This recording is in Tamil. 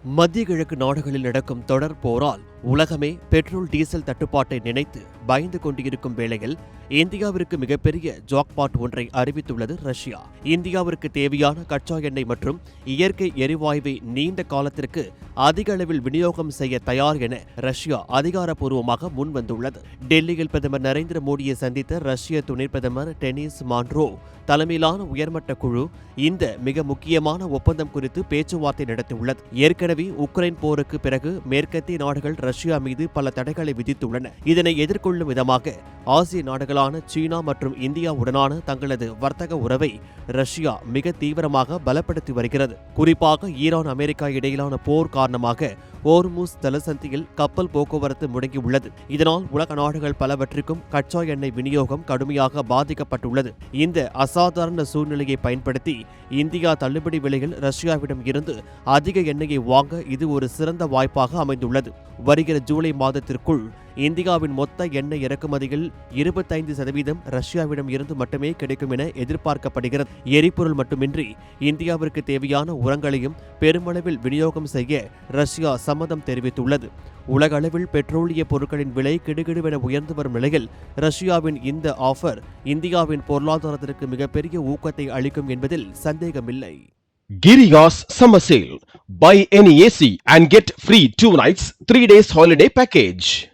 மத்திய கிழக்கு நாடுகளில் நடக்கும் தொடர் போரால் உலகமே பெட்ரோல் டீசல் தட்டுப்பாட்டை நினைத்து பயந்து கொண்டிருக்கும் வேளையில் இந்தியாவிற்கு மிகப்பெரிய ஜாக்பாட் ஒன்றை அறிவித்துள்ளது ரஷ்யா. இந்தியாவிற்கு தேவையான கச்சா எண்ணெய் மற்றும் இயற்கை எரிவாயுவை நீண்ட காலத்திற்கு அதிக அளவில் விநியோகம் செய்ய தயார் என ரஷ்யா அதிகாரப்பூர்வமாக முன்வந்துள்ளது. டெல்லியில் பிரதமர் நரேந்திர மோடியை சந்தித்த ரஷ்ய துணை பிரதமர் டெனிஸ் மான்ட்ரோ தலைமையிலான உயர்மட்ட குழு இந்த மிக முக்கியமான ஒப்பந்தம் குறித்து பேச்சுவார்த்தை நடத்தியுள்ளது. ஏற்கனவே உக்ரைன் போருக்கு பிறகு மேற்கத்திய நாடுகள் ரஷ்யா மீது பல தடைகளை விதித்துள்ளன. இதனை எதிர்கொள்ளும் விதமாக ஆசிய நாடுகளான சீனா மற்றும் இந்தியாவுடனான தங்களது வர்த்தக உறவை ரஷ்யா மிக தீவிரமாக பலப்படுத்தி வருகிறது. குறிப்பாக ஈரான் அமெரிக்கா இடையிலான போர் காரணமாக ஓர்முஸ் ஜலசந்தியில் கப்பல் போக்குவரத்து முடங்கியுள்ளது. இதனால் உலக நாடுகள் பலவற்றிற்கும் கச்சா எண்ணெய் விநியோகம் கடுமையாக பாதிக்கப்பட்டுள்ளது. இந்த அசாதாரண சூழ்நிலையை பயன்படுத்தி இந்தியா தள்ளுபடி விலையில் ரஷ்யாவிடம் இருந்து அதிக எண்ணெயை வாங்க இது ஒரு சிறந்த வாய்ப்பாக அமைந்துள்ளது. வருகிற ஜூலை மாதத்திற்குள் இந்தியாவின் மொத்த எண்ணெய் இறக்குமதியில் 25% ரஷ்யாவிடம் இருந்து மட்டுமே கிடைக்கும் என எதிர்பார்க்கப்படுகிறது. எரிபொருள் மட்டுமின்றி இந்தியாவிற்கு தேவையான உரங்களையும் பெருமளவில் விநியோகம் செய்ய ரஷ்யா சம்மதம் தெரிவித்துள்ளது. உலக அளவில் பெட்ரோலிய பொருட்களின் விலை கிடுகிடுவென உயர்ந்து வரும் நிலையில் ரஷ்யாவின் இந்த ஆஃபர் இந்தியாவின் பொருளாதாரத்திற்கு மிகப்பெரிய ஊக்கத்தை அளிக்கும் என்பதில் சந்தேகமில்லை. Giriya's summer sale. Buy any AC and get free 2 nights, 3 days holiday package.